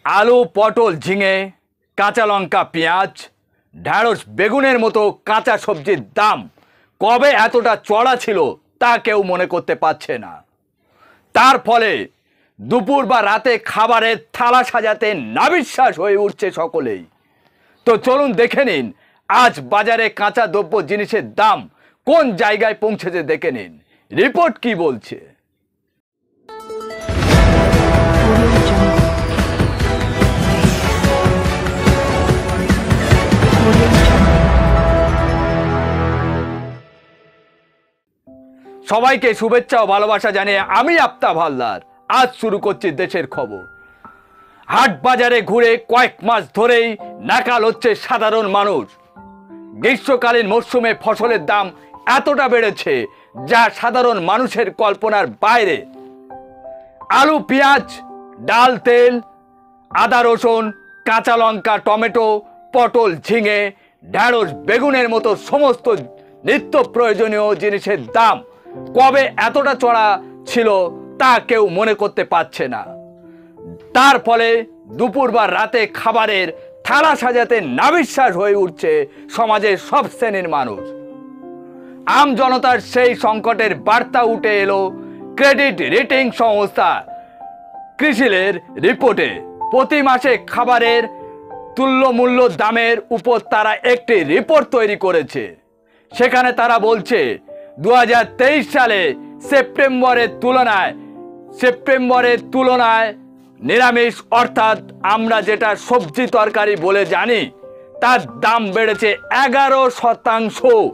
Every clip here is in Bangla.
আলু, পটল, ঝিঙে, কাঁচা লঙ্কা, পেঁয়াজ, ঢ্যাঁড়স, বেগুনের মতো কাঁচা সবজির দাম কবে এতটা চড়া ছিল তা কেউ মনে করতে পারছে না। তার ফলে দুপুর বা রাতে খাবারের থালা সাজাতে নাবিশ্বাস হয়ে উঠছে সকলেই। তো চলুন দেখে নিন আজ বাজারে কাঁচা দ্রব্য জিনিসের দাম কোন জায়গায় পৌঁছেছে, দেখে নিন রিপোর্ট কি বলছে। সবাইকে শুভেচ্ছা ও ভালোবাসা জানিয়ে আমি আফতাব হালদার আজ শুরু করছি দেশের খবর। হাট বাজারে ঘুরে কয়েক মাস ধরেই নাকাল হচ্ছে সাধারণ মানুষ। গ্রীষ্মকালীন মরশুমে ফসলের দাম এতটা বেড়েছে যা সাধারণ মানুষের কল্পনার বাইরে। আলু, পেঁয়াজ, ডাল, তেল, আদা, রসুন, কাঁচা লঙ্কা, টমেটো, পটল, ঝিঙে, ঢ্যাঁড়স, বেগুনের মতো সমস্ত নিত্য প্রয়োজনীয় জিনিসের দাম কবে এতটা চড়া ছিল তা কেউ মনে করতে পারছে না। তার ফলে দুপুর বা রাতে খাবারের থালা সাজাতে নাবিশ্বাস হয়ে উঠছে সমাজের সব শ্রেণীর মানুষ। আম জনতার সেই সংকটের বার্তা উঠে এলো ক্রেডিট রেটিং সংস্থা ক্রিসিলের রিপোর্টে। প্রতি মাসে খাবারের তুল্যমূল্য দামের উপর তারা একটি রিপোর্ট তৈরি করেছে। সেখানে তারা বলছে 2023 সালে সেপ্টেম্বরের তুলনায় নিরামিষ অর্থাৎ আমরা যেটা সবজি তরকারি বলে জানি তার দাম বেড়েছে 11%।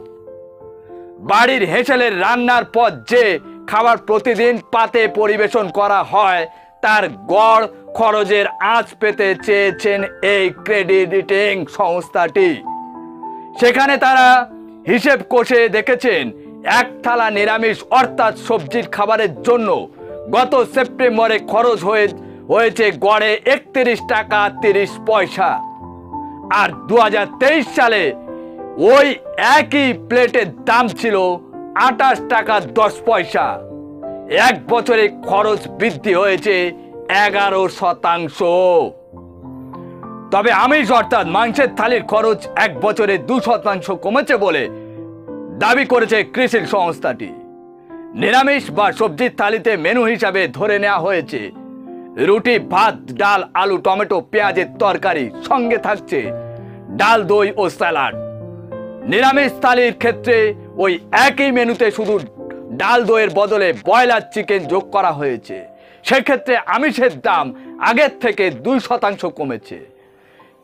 বাড়ির হেঁসেলের রান্নার পর যে খাবার প্রতিদিন পাতে পরিবেশন করা হয় তার গড় খরচের আঁচ পেতে চেয়েছেন এই ক্রেডিট রেটিং সংস্থাটি। সেখানে তারা হিসেব কষে দেখেছেন এক থালা নিরামিষ অর্থাৎ সবজির খাবারের জন্য গত সেপ্টেম্বরে খরচ হয়েছে গড়ে 31 টাকা 30 পয়সা। আর 2023 সালে ওই একই প্লেটের দাম ছিল 28 টাকা 10 পয়সা। এক বছরে খরচ বৃদ্ধি হয়েছে 11%। তবে আমিষ অর্থাৎ মাংসের থালির খরচ এক বছরে 2% কমেছে বলে দাবি করেছে ক্রিসিল সংস্থাটি। নিরামিষ বা সবজির থালিতে মেনু হিসাবে ধরে নেওয়া হয়েছে রুটি, ভাত, ডাল, আলু, টমেটো, পেঁয়াজের তরকারি, সঙ্গে থাকছে ডাল, দই ও স্যালাড। নিরামিষ থালির ক্ষেত্রে ওই একই মেনুতে শুধু ডাল, দইয়ের বদলে ব্রয়লার চিকেন যোগ করা হয়েছে। সেক্ষেত্রে আমিষের দাম আগের থেকে 2% কমেছে।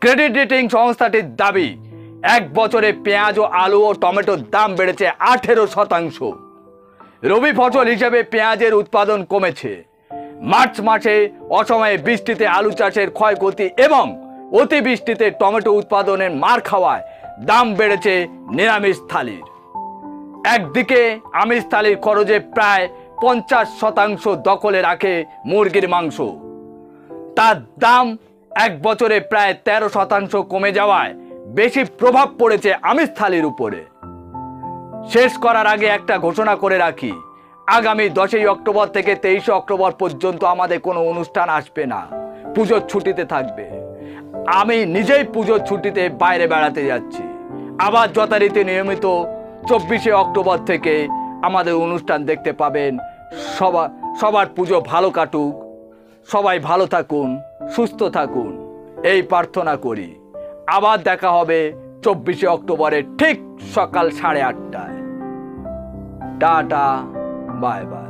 ক্রেডিট রেটিং সংস্থাটির দাবি এক বছরে পেঁয়াজ ও আলু ও টমেটোর দাম বেড়েছে 18%। রবি ফসল হিসেবে পেঁয়াজের উৎপাদন কমেছে। মার্চ মাসে অসময়ে বৃষ্টিতে আলু চাষের ক্ষয়ক্ষতি এবং অতিবৃষ্টিতে টমেটো উৎপাদনের মার খাওয়ায় দাম বেড়েছে নিরামিষ থালির। একদিকে আমিষ থালির খরচে প্রায় 50% দখলে রাখে মুরগির মাংস। তার দাম এক বছরে প্রায় 13% কমে যাওয়ায় বেশি প্রভাব পড়েছে আমিষ থালির উপরে। শেষ করার আগে একটা ঘোষণা করে রাখি, আগামী 10 অক্টোবর থেকে 23 অক্টোবর পর্যন্ত আমাদের কোনো অনুষ্ঠান আসবে না, পুজোর ছুটিতে থাকবে। আমি নিজেই পুজোর ছুটিতে বাইরে বেড়াতে যাচ্ছি। আবার যথারীতি নিয়মিত 24 অক্টোবর থেকে আমাদের অনুষ্ঠান দেখতে পাবেন। সবার পুজো ভালো কাটুক, সবাই ভালো থাকুন, সুস্থ থাকুন এই প্রার্থনা করি। আবার দেখা হবে 24 অক্টোবরে ঠিক সকাল 8:30টায়। Tata, bye bye.